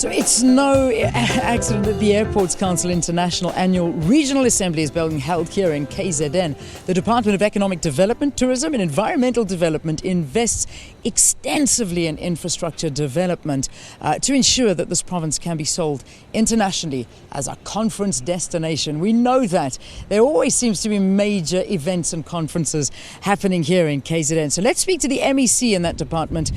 So it's no accident that the Airports Council International Annual Regional Assembly is being held here in KZN. The Department of Economic Development, Tourism and Environmental Development invests extensively in infrastructure development to ensure that this province can be sold internationally as a conference destination. We know that there always seems to be major events and conferences happening here in KZN. So let's speak to the MEC in that department,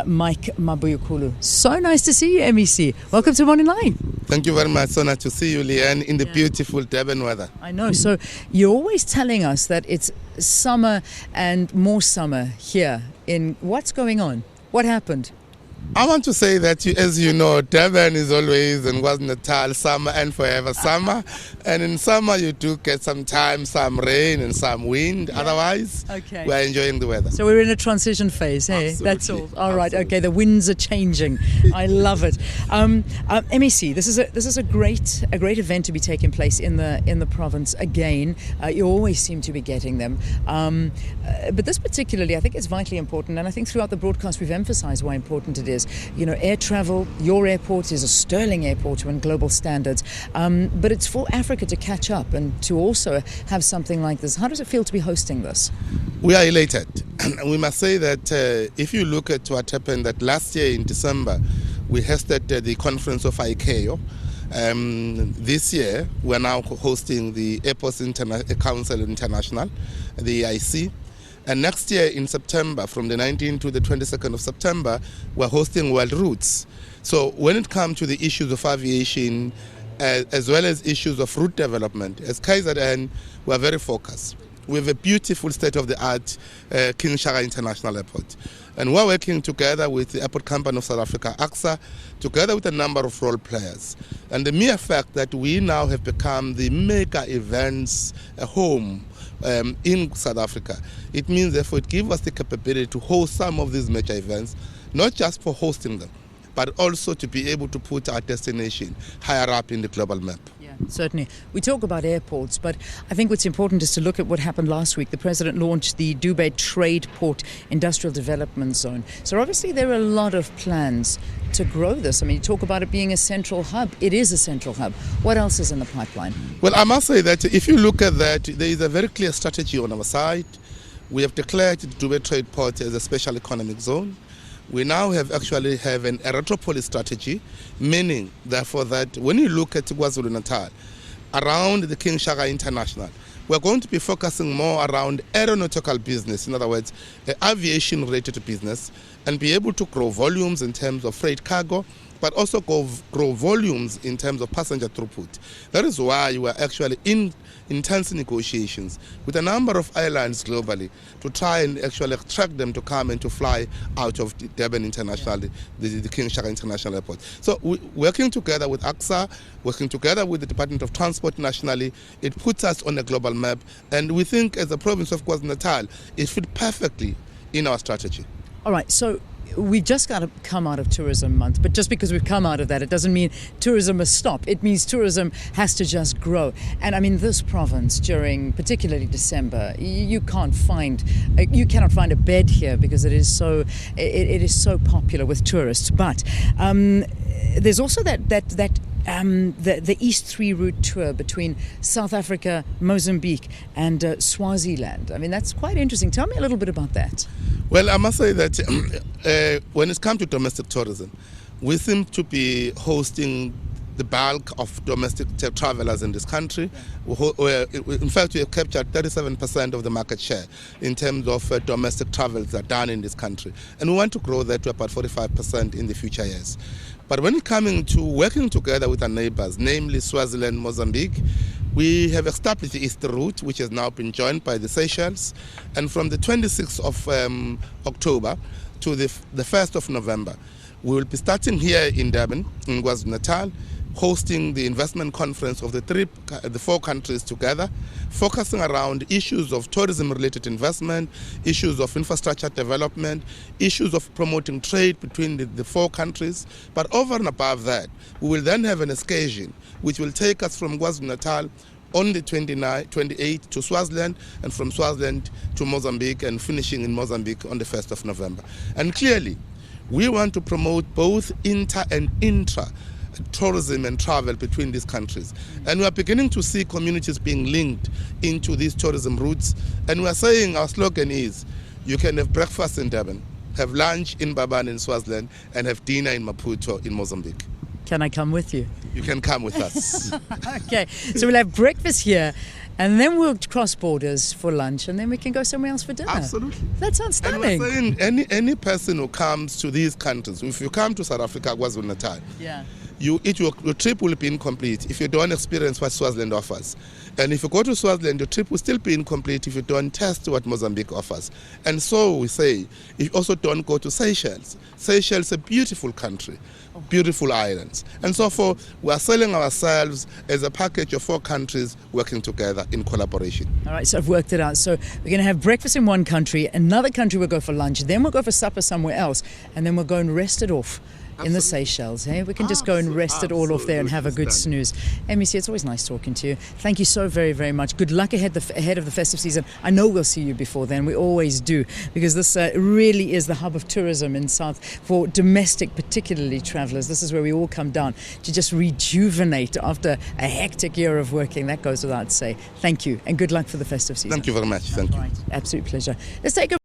Mike Mabuyakhulu. So nice to see you, MEC. Welcome to Morning Line. Thank you very much. So nice to see you, Leanne, in the beautiful Durban weather. I know. So you're always telling us that it's summer and more summer here. What's going on? What happened? I want to say that, as you know, Durban is always in KwaZulu-Natal, summer and forever summer. And in summer, you do get some rain and some wind. Yeah. Otherwise, we're enjoying the weather. So we're in a transition phase, hey? Absolutely. That's all. All right. Okay. The winds are changing. I love it. MEC, this is a great event to be taking place in the province again. You always seem to be getting them, but this particularly, I think, is vitally important. And I think throughout the broadcast, we've emphasised why important it is. You know, air travel, your airport is a sterling airport in global standards, but it's for Africa to catch up and to also have something like this. How does it feel to be hosting this? We are elated. And we must say that if you look at what happened, that last year in December, we hosted the conference of ICAO. This year, we're now hosting the Airports Council International, the ACI. And next year in September, from the 19th to the 22nd of September, we're hosting World Routes. So when it comes to the issues of aviation, as well as issues of route development, as KZN, we're very focused. We have a beautiful state-of-the-art King Shaka International Airport. And we're working together with the Airport Company of South Africa, ACSA, together with a number of role players. And the mere fact that we now have become the mega events home in South Africa, it means therefore it gives us the capability to host some of these major events, not just for hosting them, but also to be able to put our destination higher up in the global map. Yeah, certainly. We talk about airports, but I think what's important is to look at what happened last week. The President launched the Dubai Trade Port Industrial Development Zone. So obviously there are a lot of plans to grow this. I mean, you talk about it being a central hub. It is a central hub. What else is in the pipeline? Well, I must say that if you look at that, there is a very clear strategy on our side. We have declared the Dubai Trade Port as a special economic zone. We now actually have a retropolis strategy, meaning therefore that when you look at KwaZulu-Natal, around the King Shaka International, we're going to be focusing more around aeronautical business, in other words, aviation-related business, and be able to grow volumes in terms of freight cargo, but also grow volumes in terms of passenger throughput. That is why we're actually in intense negotiations with a number of airlines globally to try and actually attract them to come and to fly out of the Durban International, the King Shaka International Airport. So working together with ACSA, working together with the Department of Transport nationally, it puts us on a global map, and we think as a province of KwaZulu-Natal, it fits perfectly in our strategy. All right, so we've just got to come out of Tourism Month, but just because we've come out of that, it doesn't mean tourism must stop. It means tourism has to just grow. And I mean, this province during particularly December, you cannot find a bed here because it is so popular with tourists. But there's also the East 3 route tour between South Africa, Mozambique and Swaziland. I mean, that's quite interesting. Tell me a little bit about that. Well, I must say that when it comes to domestic tourism, we seem to be hosting the bulk of domestic travelers in this country. Yeah. In fact, we have captured 37% of the market share in terms of domestic travels that are done in this country. And we want to grow that to about 45% in the future years. But when coming to working together with our neighbors, namely Swaziland, Mozambique, we have established the East route, which has now been joined by the Seychelles. And from the 26th of October to the 1st of November, we will be starting here in Durban, in KwaZulu-Natal, hosting the investment conference of the four countries together, focusing around issues of tourism-related investment, issues of infrastructure development, issues of promoting trade between the four countries. But over and above that, we will then have an excursion which will take us from KwaZulu-Natal on the 28th to Swaziland, and from Swaziland to Mozambique, and finishing in Mozambique on the 1st of November. And clearly, We want to promote both inter and intra tourism and travel between these countries. And we are beginning to see communities being linked into these tourism routes. And we are saying our slogan is, you can have breakfast in Durban, have lunch in Baban in Swaziland, and have dinner in Maputo in Mozambique. Can I come with you? You can come with us. Okay, so we'll have breakfast here, and then we'll cross borders for lunch, and then we can go somewhere else for dinner. Absolutely. That sounds And stunning. we're saying any person who comes to these countries, if you come to South Africa, KwaZulu-Natal, Yeah. your trip will be incomplete if you don't experience what Swaziland offers. And if you go to Swaziland, your trip will still be incomplete if you don't test what Mozambique offers. And so we say, if you also don't go to Seychelles. Seychelles is a beautiful country, beautiful islands. And so we are selling ourselves as a package of 4 countries working together in collaboration. All right, so I've worked it out. So we're going to have breakfast in one country, another country we'll go for lunch, then we'll go for supper somewhere else, and then we'll go and rest it off in the Seychelles. Hey? We can just go and rest it all off there and have a good snooze. MEC, it's always nice talking to you. Thank you so very, very much. Good luck ahead of the festive season. I know we'll see you before then. We always do, because this really is the hub of tourism in South for domestic, particularly travellers. This is where we all come down to just rejuvenate after a hectic year of working. That goes without say. Thank you, and good luck for the festive season. Thank you very much. Thank you. All right, absolute pleasure. Let's take a